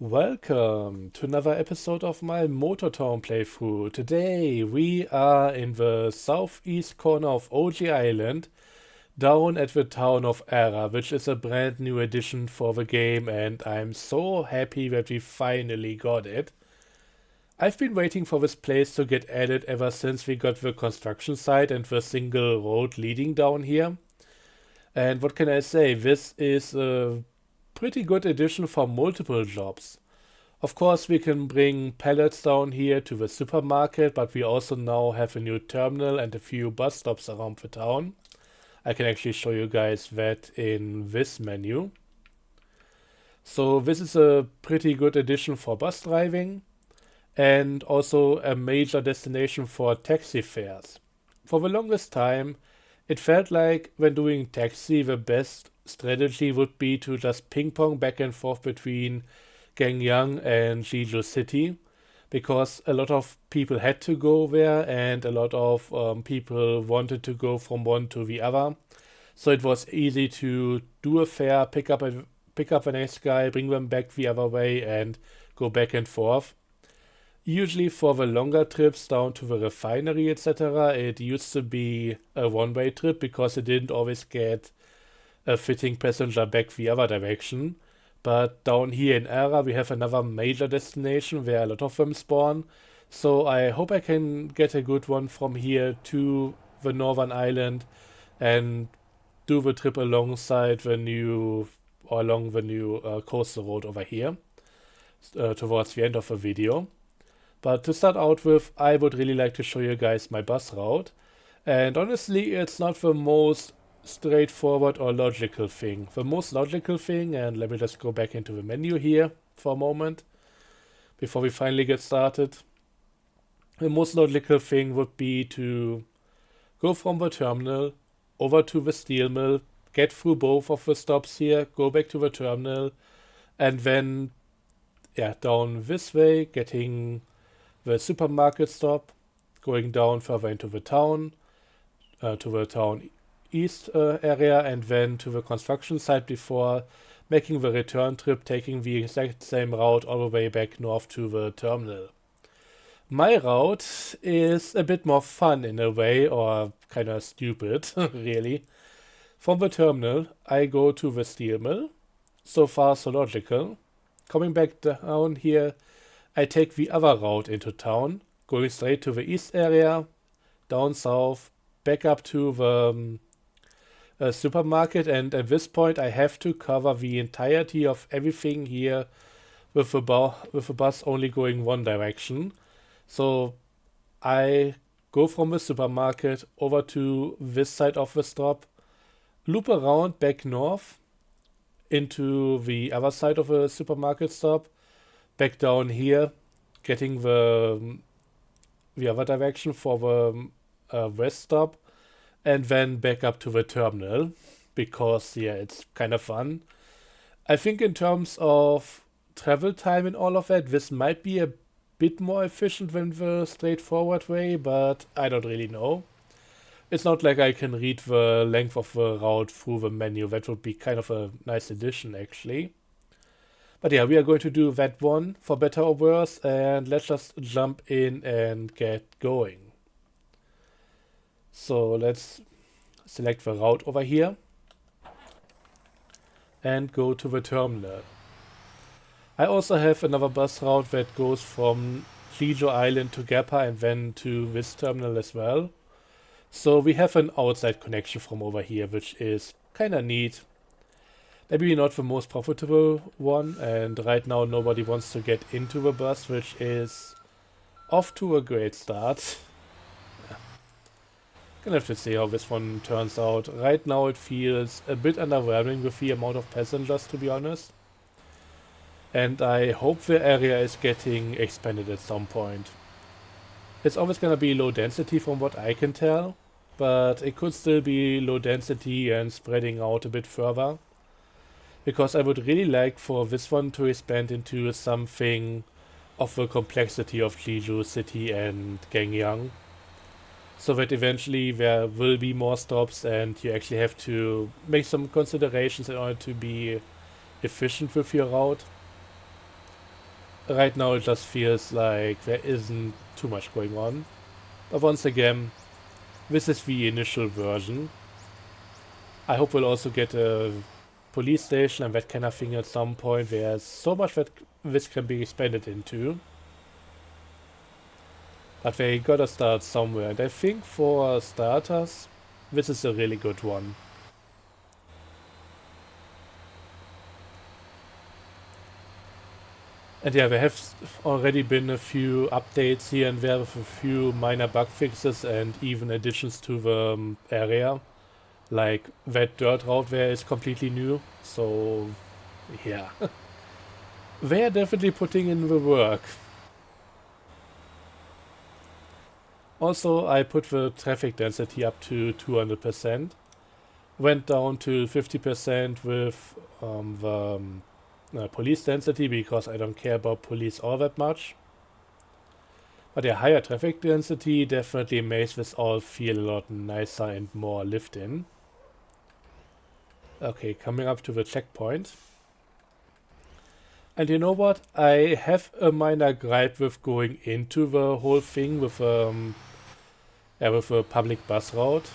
Welcome to another episode of my Motortown playthrough. Today we are in the southeast corner of OG Island, down at the town of Era, which is a brand new addition for the game, and I'm so happy that we finally got it. I've been waiting for this place to get added ever since we got the construction site and the single road leading down here. And what can I say? This is a pretty good addition for multiple jobs. Of course, we can bring pallets down here to the supermarket, but we also now have a new terminal and a few bus stops around the town. I can actually show you guys that in this menu. So this is a pretty good addition for bus driving and also a major destination for taxi fares. For the longest time, it felt like when doing taxi, the best strategy would be to just ping pong back and forth between Gangyang and Jeju City because a lot of people had to go there and a lot of people wanted to go from one to the other. So it was easy to do a fare, pick up the next guy, bring them back the other way, and go back and forth. Usually for the longer trips down to the refinery, etc., it used to be a one-way trip because it didn't always get a fitting passenger back the other direction. But down here in Era, we have another major destination where a lot of them spawn. So I hope I can get a good one from here to the northern island and do the trip alongside the new or along the new coastal road over here towards the end of the video. But to start out with, I would really like to show you guys my bus route. And honestly, it's not the most straightforward or logical thing. The most logical thing, and let me just go back into the menu here for a moment before we finally get started. The most logical thing would be to go from the terminal over to the steel mill, get through both of the stops here, go back to the terminal, and then down this way, getting the supermarket stop, going down further into the town, to the town east area, and then to the construction site before making the return trip, taking the exact same route all the way back north to the terminal. My route is a bit more fun in a way, or kind of stupid, really. From the terminal, I go to the steel mill. So far, so logical. Coming back down here, I take the other route into town, going straight to the east area, down south, back up to the supermarket, and at this point I have to cover the entirety of everything here with the bus only going one direction. So I go from the supermarket over to this side of the stop, loop around back north into the other side of the supermarket stop, back down here, getting the other direction for the west stop, and then back up to the terminal because it's kind of fun. I think in terms of travel time and all of that, this might be a bit more efficient than the straightforward way, but I don't really know. It's not like I can read the length of the route through the menu. That would be kind of a nice addition, actually. But yeah, we are going to do that one for better or worse, and let's just jump in and get going. So let's select the route over here and go to the terminal. I also have another bus route that goes from Jeju Island to Gappa and then to this terminal as well. So we have an outside connection from over here, which is kind of neat. Maybe not the most profitable one, and right now nobody wants to get into the bus, which is off to a great start. Gonna have to see how this one turns out. Right now it feels a bit underwhelming with the amount of passengers, to be honest. And I hope the area is getting expanded at some point. It's always gonna be low density from what I can tell, but it could still be low density and spreading out a bit further. Because I would really like for this one to expand into something of the complexity of Jeju City and Gangyang. So that eventually there will be more stops and you actually have to make some considerations in order to be efficient with your route. right now it just feels like there isn't too much going on. But once again, this is the initial version. I hope we'll also get a police station and that kind of thing at some point. There's so much that this can be expanded into. But they gotta start somewhere. And I think for starters, this is a really good one. And yeah, there have already been a few updates here and there with a few minor bug fixes and even additions to the area. Like that dirt route there is completely new. So yeah, they are definitely putting in the work. Also, I put the traffic density up to 200%. Went down to 50% with the police density because I don't care about police all that much. But yeah, higher traffic density definitely makes this all feel a lot nicer and more lived in. Okay, coming up to the checkpoint. And you know what? I have a minor gripe with going into the whole thing with with a public bus route.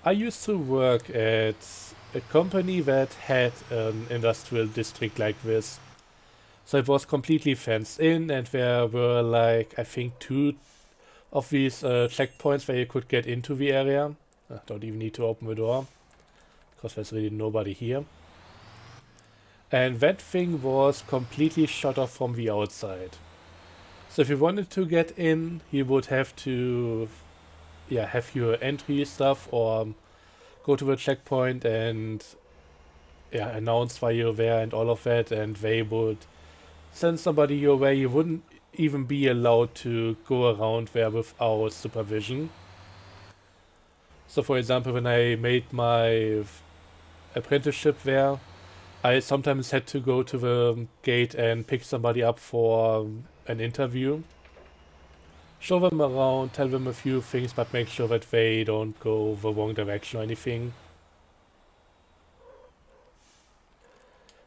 I used to work at a company that had an industrial district like this. So it was completely fenced in, and there were like, I think, two of these checkpoints where you could get into the area. Don't even need to open the door, because there's really nobody here. And that thing was completely shut off from the outside. So if you wanted to get in, you would have to, yeah, have your entry stuff or go to the checkpoint and, yeah, announce why you're there and all of that, and they would send somebody your way. You wouldn't even be allowed to go around there without supervision. So for example, when I made my apprenticeship there, I sometimes had to go to the gate and pick somebody up for an interview. Show them around, tell them a few things, but make sure that they don't go the wrong direction or anything.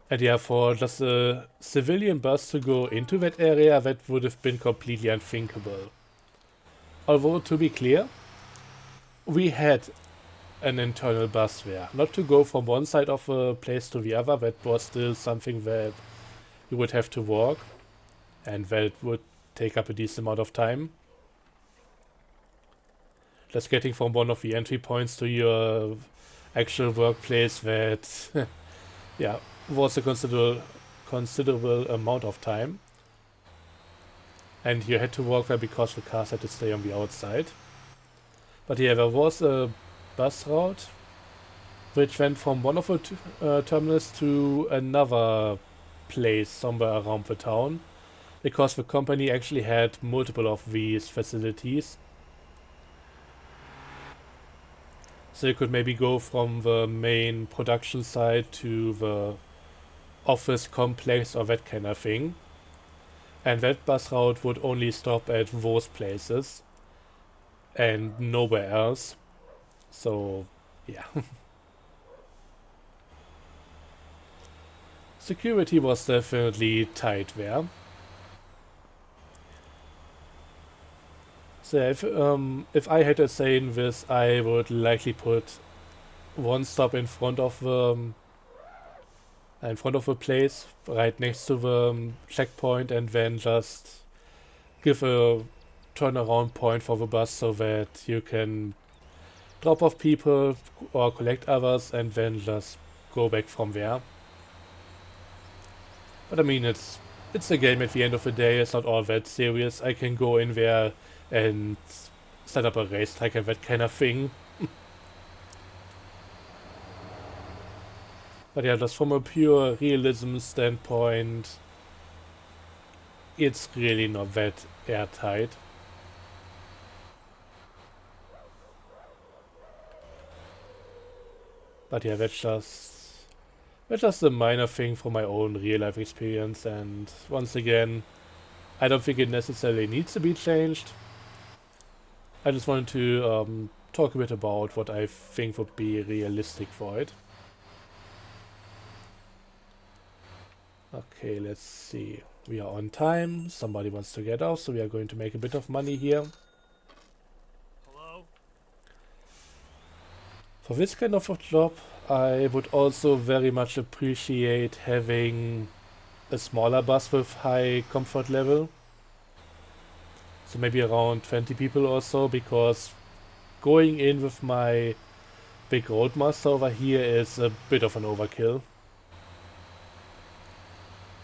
And yeah, for just a civilian bus to go into that area, that would have been completely unthinkable. Although, to be clear, we had an internal bus there. Not to go from one side of a place to the other, that was still something that you would have to walk, and that would take up a decent amount of time. Just getting from one of the entry points to your actual workplace, that yeah, was a considerable amount of time. And you had to walk there because the cars had to stay on the outside. But yeah, there was a bus route which went from one of the terminals to another place somewhere around the town, because the company actually had multiple of these facilities. So you could maybe go from the main production site to the office complex or that kind of thing. And that bus route would only stop at those places and nowhere else. So, yeah. Security was definitely tight there. So if I had a say in this, I would likely put one stop in front of a place, right next to the checkpoint, and then just give a turnaround point for the bus so that you can drop off people or collect others and then just go back from there. But I mean, it's a game at the end of the day. It's not all that serious. I can go in there and set up a racetrack and that kind of thing. But yeah, just from a pure realism standpoint, it's really not that airtight. But yeah, that's just a minor thing from my own real life experience, and once again, I don't think it necessarily needs to be changed. I just wanted to talk a bit about what I think would be realistic for it. Okay, let's see. We are on time. Somebody wants to get off, so we are going to make a bit of money here. Hello? For this kind of a job, I would also very much appreciate having a smaller bus with high comfort level. So maybe around 20 people or so, because going in with my big Roadmaster over here is a bit of an overkill.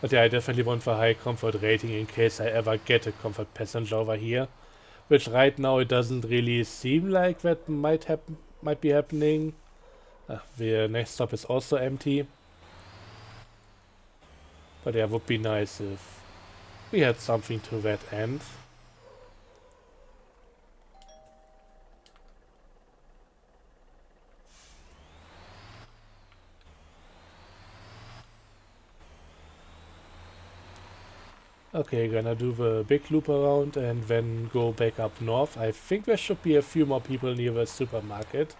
But yeah, I definitely want the high comfort rating in case I ever get a comfort passenger over here. Which right now it doesn't really seem like that might be happening. The next stop is also empty. But yeah, would be nice if we had something to that end. Okay, gonna do the big loop around and then go back up north. I think there should be a few more people near the supermarket.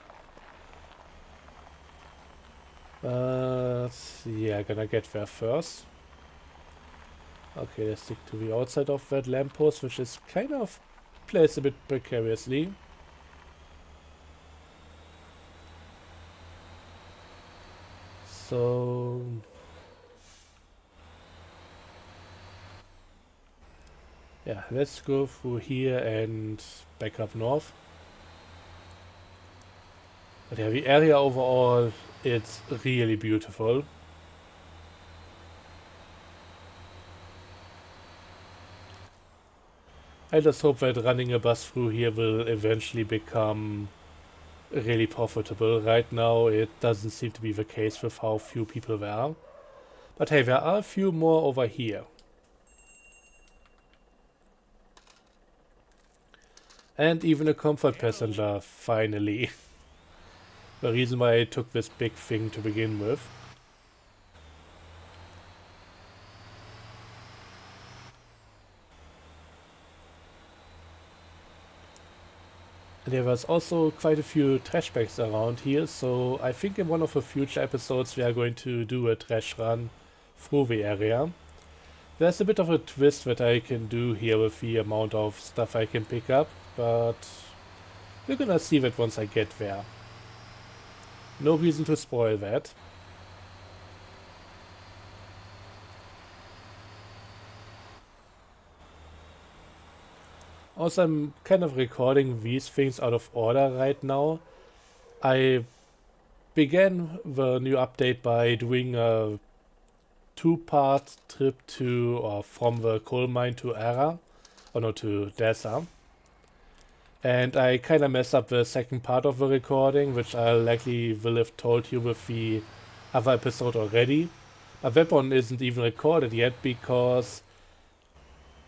Yeah, gonna get there first. Okay, let's stick to the outside of that lamppost, which is kind of placed a bit precariously. So... yeah, let's go through here and back up north. But yeah, the area overall, it's really beautiful. I just hope that running a bus through here will eventually become really profitable. Right now, it doesn't seem to be the case with how few people there are. But hey, there are a few more over here. And even a comfort passenger, finally. The reason why I took this big thing to begin with. And there was also quite a few trash bags around here, so I think in one of the future episodes we are going to do a trash run through the area. There's a bit of a twist that I can do here with the amount of stuff I can pick up, but we're gonna see that once I get there. No reason to spoil that. Also, I'm kind of recording these things out of order right now. I began the new update by doing a two-part trip to, or from the coal mine to Ara, or no, to Dessa. And I kind of messed up the second part of the recording, which I likely will have told you with the other episode already. But that one isn't even recorded yet because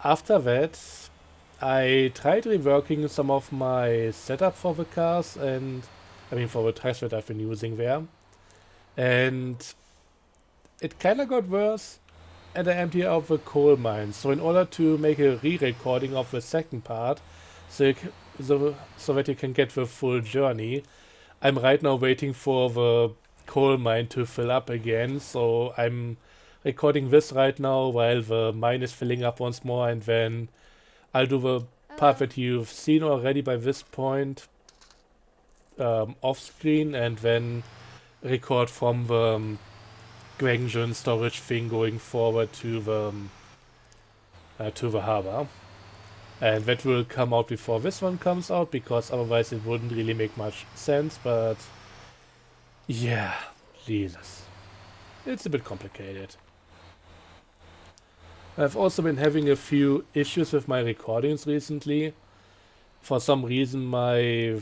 after that I tried reworking some of my setup for the cars and I mean for the tracks that I've been using there. And it kind of got worse and I emptied out the coal mine. So in order to make a re-recording of the second part, so that you can get the full journey, I'm right now waiting for the coal mine to fill up again. So I'm recording this right now while the mine is filling up once more, and then I'll do the part that you've seen already by this point off screen, and then record from the Gwangjun storage thing going forward to the harbor. And that will come out before this one comes out, because otherwise it wouldn't really make much sense, but yeah, Jesus. It's a bit complicated. I've also been having a few issues with my recordings recently. For some reason my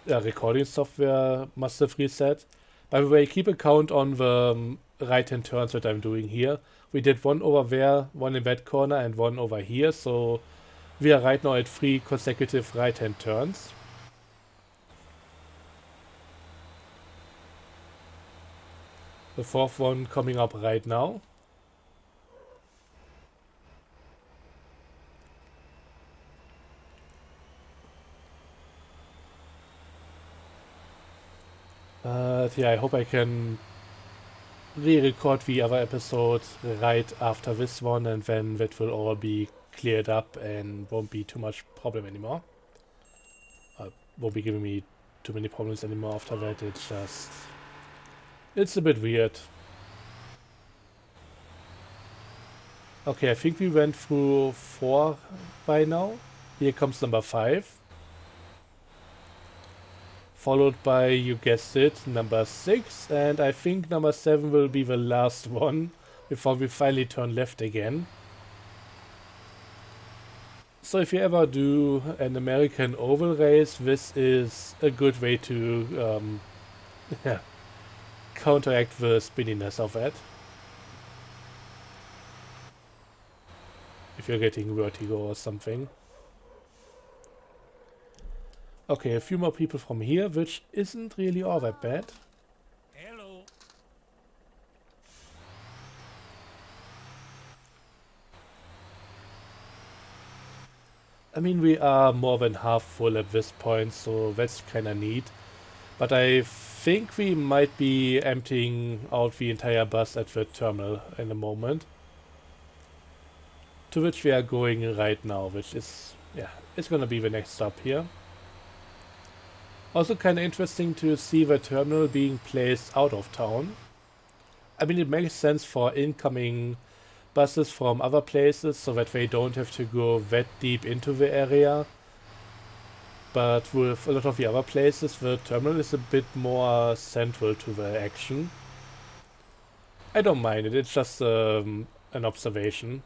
recording software must have reset. By the way, keep a count on the right-hand turns that I'm doing here. We did one over there, one in that corner, and one over here, so we are right now at 3 consecutive right-hand turns. The fourth one coming up right now. Yeah, I hope I can re-record the other episode right after this one, and then that will all be cleared up and won't be too much problem anymore. Won't be giving me too many problems anymore after that. It's a bit weird. Okay, I think we went through 4 by now. Here comes number 5. Followed by, you guessed it, number 6. And I think number 7 will be the last one before we finally turn left again. So if you ever do an American oval race, this is a good way to counteract the spinniness of it. If you're getting vertigo or something. Okay, a few more people from here, which isn't really all that bad. Hello. I mean, we are more than half full at this point, so that's kinda neat. But I think we might be emptying out the entire bus at the terminal in a moment. To which we are going right now, which is, yeah, it's gonna be the next stop here. Also kinda interesting to see the terminal being placed out of town. I mean, it makes sense for incoming buses from other places so that they don't have to go that deep into the area. But with a lot of the other places, the terminal is a bit more central to the action. I don't mind it, it's just an observation.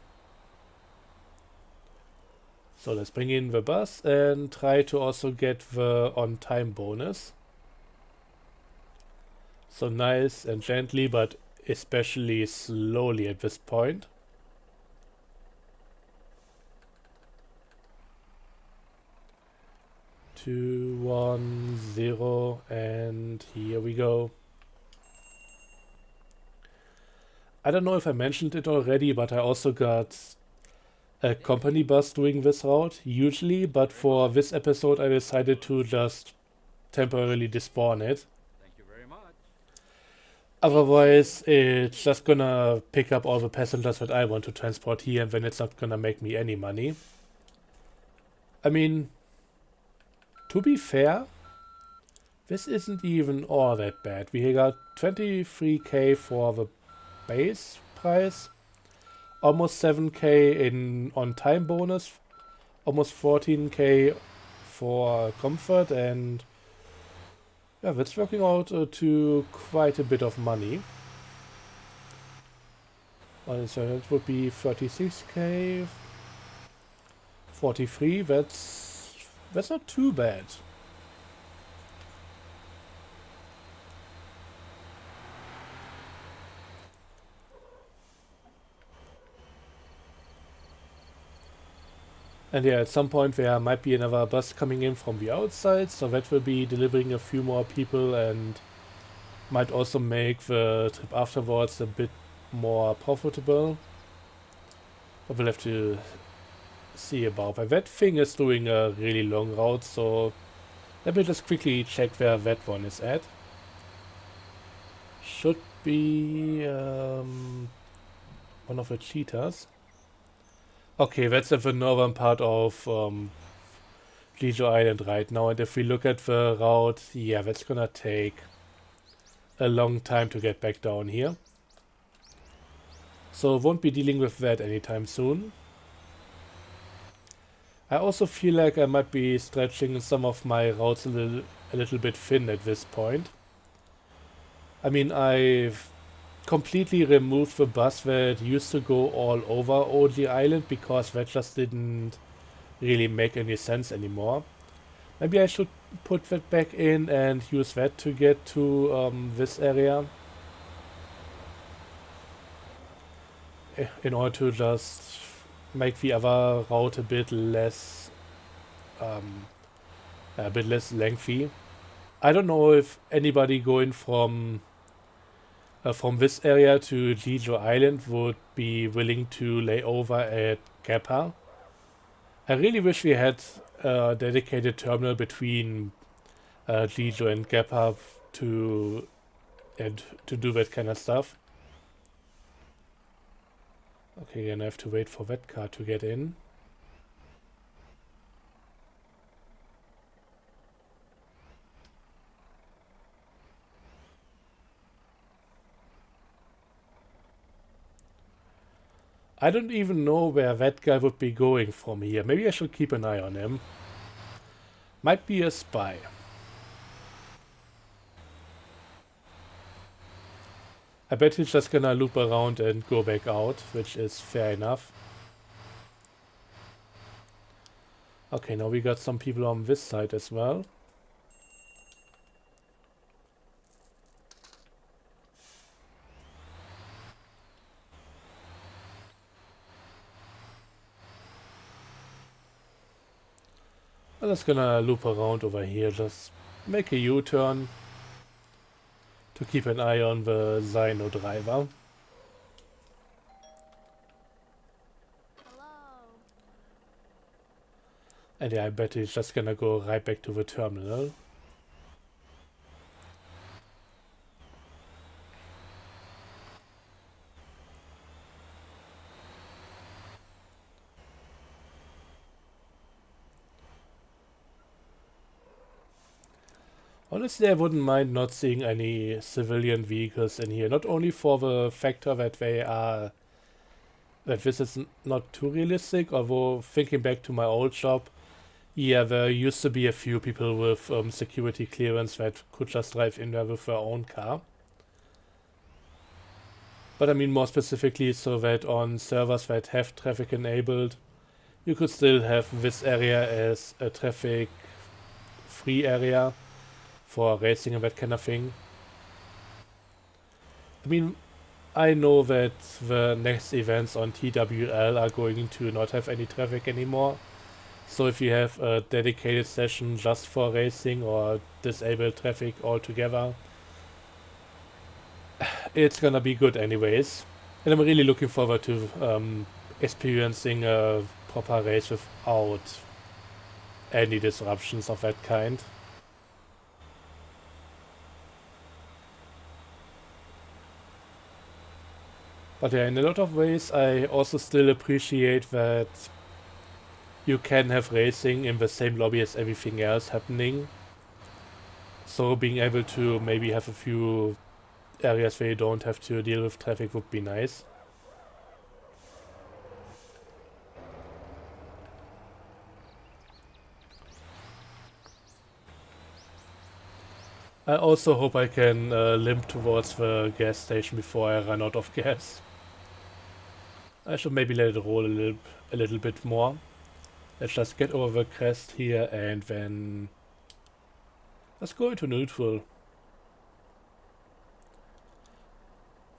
So let's bring in the bus and try to also get the on-time bonus. So nice and gently, but especially slowly at this point. Two, 1, 0, and here we go. I don't know if I mentioned it already, but I also got a company bus doing this route, usually, but for this episode I decided to just temporarily despawn it. Thank you very much. Otherwise, it's just gonna pick up all the passengers that I want to transport here, and then it's not gonna make me any money. I mean, to be fair, this isn't even all that bad. We got 23k for the base price, almost 7k in on-time bonus, almost 14k for comfort, and yeah, that's working out to quite a bit of money. So that would be 36k, 43, that's not too bad. And yeah, at some point there might be another bus coming in from the outside, so that will be delivering a few more people and might also make the trip afterwards a bit more profitable. But we'll have to see about that. That thing is doing a really long route, so let me just quickly check where that one is at. Should be one of the cheetahs. Okay, that's at the northern part of Jeju Island right now, and if we look at the route, yeah, that's gonna take a long time to get back down here. So won't be dealing with that anytime soon. I also feel like I might be stretching some of my routes a little bit thin at this point. I mean, I've completely removed the bus that used to go all over OG Island because that just didn't really make any sense anymore. Maybe I should put that back in and use that to get to this area in order to just make the other route a bit less lengthy. I don't know if anybody going from this area to Jeju Island would be willing to lay over at Gappa. I really wish we had a dedicated terminal between Jeju and Gappa to do that kind of stuff. Okay, gonna have to wait for that car to get in. I don't even know where that guy would be going from here. Maybe I should keep an eye on him. Might be a spy. I bet he's just gonna loop around and go back out, which is fair enough. Okay, now we got some people on this side as well. I'm just gonna loop around over here, just make a U-turn to keep an eye on the Zyno driver. Hello. And yeah, I bet he's just gonna go right back to the terminal. Honestly, I wouldn't mind not seeing any civilian vehicles in here. Not only for the factor that that this is not too realistic, although thinking back to my old job, yeah, there used to be a few people with security clearance that could just drive in there with their own car. But I mean more specifically so that on servers that have traffic enabled, you could still have this area as a traffic-free area for racing and that kind of thing. I mean, I know that the next events on TWL are going to not have any traffic anymore. So if you have a dedicated session just for racing or disable traffic altogether, it's gonna be good anyways. And I'm really looking forward to experiencing a proper race without any disruptions of that kind. But yeah, in a lot of ways, I also still appreciate that you can have racing in the same lobby as everything else happening. So being able to maybe have a few areas where you don't have to deal with traffic would be nice. I also hope I can limp towards the gas station before I run out of gas. I should maybe let it roll a little bit more. Let's just get over the crest here and then let's go into neutral.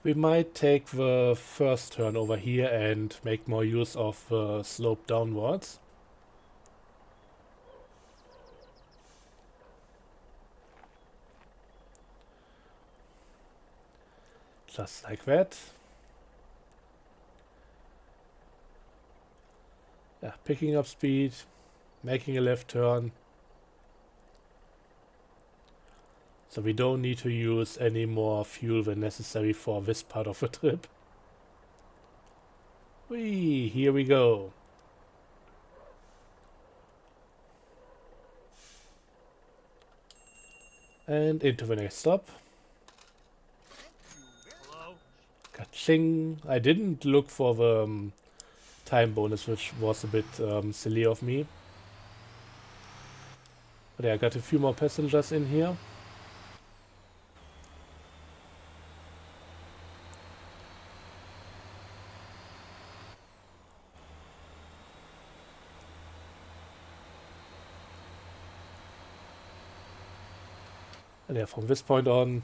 We might take the first turn over here and make more use of the slope downwards. Just like that. Yeah, picking up speed, making a left turn. So we don't need to use any more fuel than necessary for this part of the trip. Whee, here we go. And into the next stop. Hello. Ka-ching. I didn't look for the time bonus, which was a bit silly of me. But yeah, I got a few more passengers in here. And yeah, from this point on,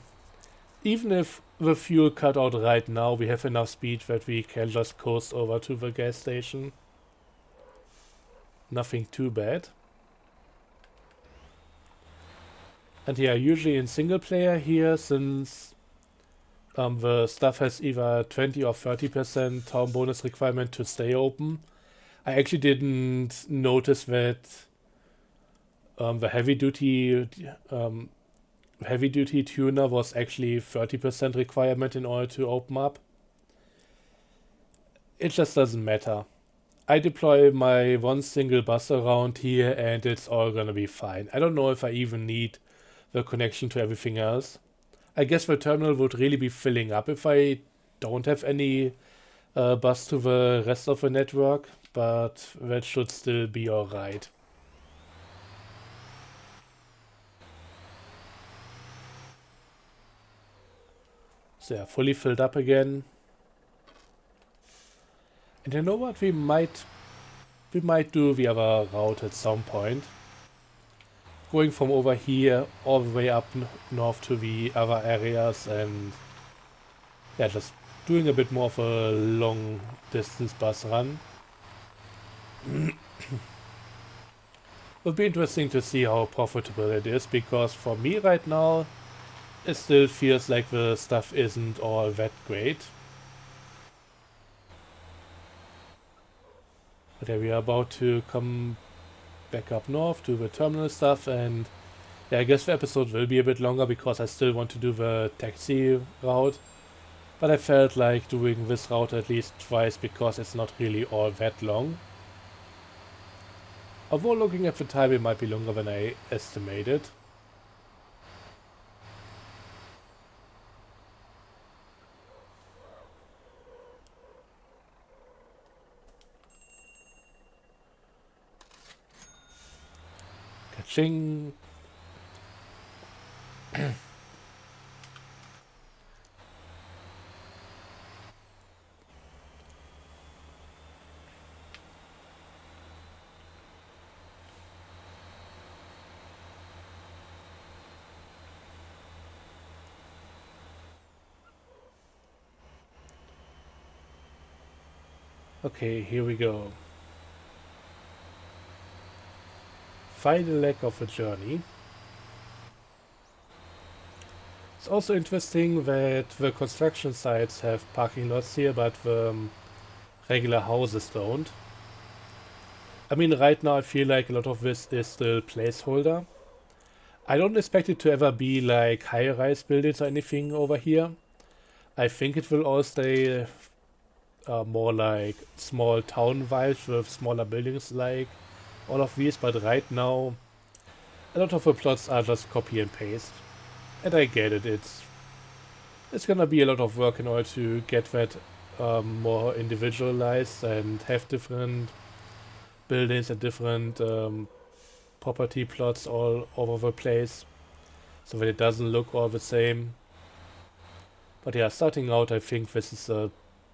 even if the fuel cut out right now, we have enough speed that we can just coast over to the gas station. Nothing too bad. And yeah, usually in single player here, since the stuff has either 20 or 30% town bonus requirement to stay open, I actually didn't notice that the heavy duty tuner was actually 30% requirement in order to open up. it just doesn't matter. I deploy my one single bus around here and it's all gonna be fine. I don't know if I even need the connection to everything else. I guess the terminal would really be filling up if I don't have any bus to the rest of the network, but that should still be alright. So yeah, fully filled up again. And you know what? We might do the other route at some point. Going from over here all the way up north to the other areas and yeah, just doing a bit more of a long distance bus run. It'll be interesting to see how profitable it is, because for me right now it still feels like the stuff isn't all that great. But yeah, we are about to come back up north to the terminal stuff, and yeah, I guess the episode will be a bit longer because I still want to do the taxi route. But I felt like doing this route at least twice because it's not really all that long. Although looking at the time it might be longer than I estimated. Ka-ching! Okay, here we go. Final leg of a journey. It's also interesting that the construction sites have parking lots here, but the regular houses don't. I mean, right now I feel like a lot of this is still placeholder. I don't expect it to ever be like high-rise buildings or anything over here. I think it will all stay more like small town vibes with smaller buildings like all of these, but right now a lot of the plots are just copy and paste. And I get it, it's gonna be a lot of work in order to get that more individualized and have different buildings and different property plots all over the place so that it doesn't look all the same. But yeah, starting out I think this is a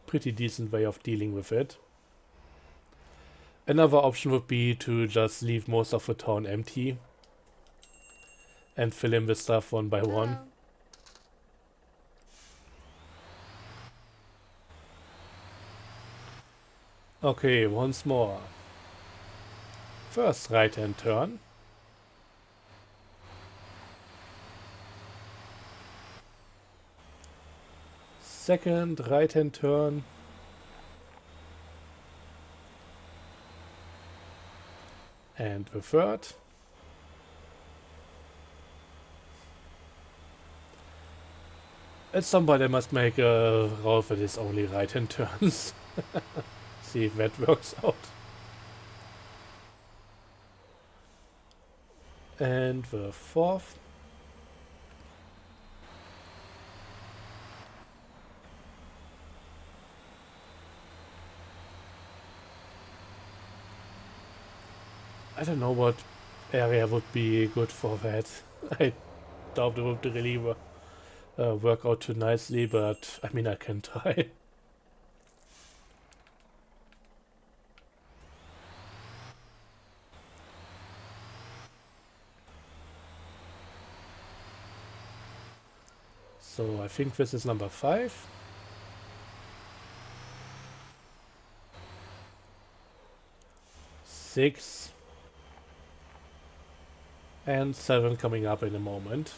pretty decent way of dealing with it. Another option would be to just leave most of the town empty and fill in with stuff one by one. Okay, once more. First right-hand turn. Second right-hand turn. And the third. At some point I must make a route that is only right-hand turns. See if that works out. And the fourth. I don't know what area would be good for that. I doubt it would really work out too nicely, but I mean I can try. So I think this is number 5. Six. And 7 coming up in a moment.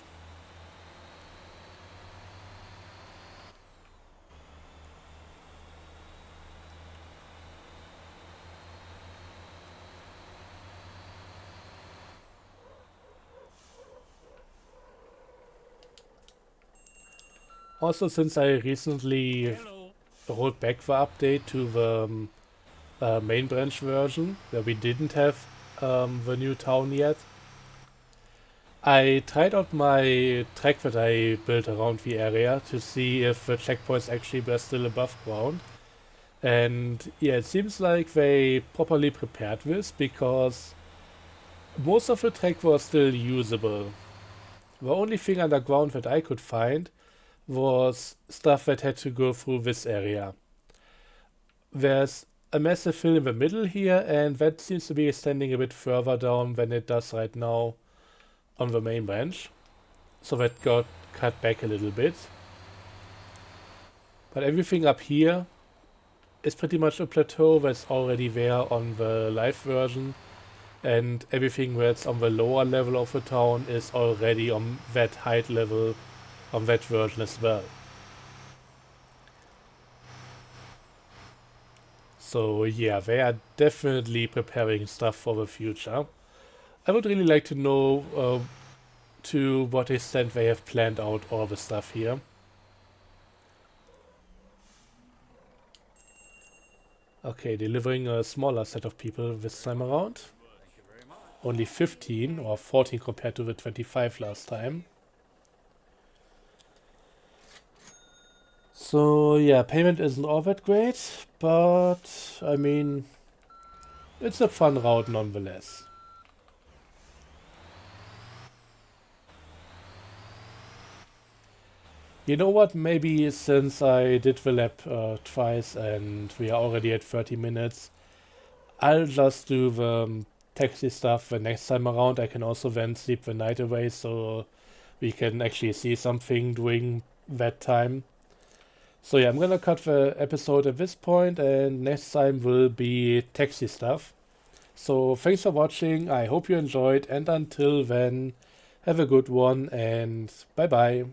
Also, since I recently Hello. rolled back the update to the main branch version, where we didn't have the new town yet. I tried out my track that I built around the area to see if the checkpoints actually were still above ground. And yeah, it seems like they properly prepared this because most of the track was still usable. The only thing underground that I could find was stuff that had to go through this area. There's a massive hill in the middle here, and that seems to be extending a bit further down than it does right now on the main branch. So that got cut back a little bit. But everything up here is pretty much a plateau that's already there on the live version. And everything that's on the lower level of the town is already on that height level on that version as well. So yeah, they are definitely preparing stuff for the future. I would really like to know to what extent they have planned out all the stuff here. Okay, delivering a smaller set of people this time around. Thank you very much. Only 15 or 14 compared to the 25 last time. So yeah, payment isn't all that great, but I mean, it's a fun route nonetheless. You know what, maybe since I did the lap twice and we are already at 30 minutes, I'll just do the taxi stuff the next time around. I can also then sleep the night away so we can actually see something during that time. So yeah, I'm gonna cut the episode at this point, and next time will be taxi stuff. So thanks for watching, I hope you enjoyed, and until then, have a good one and bye bye.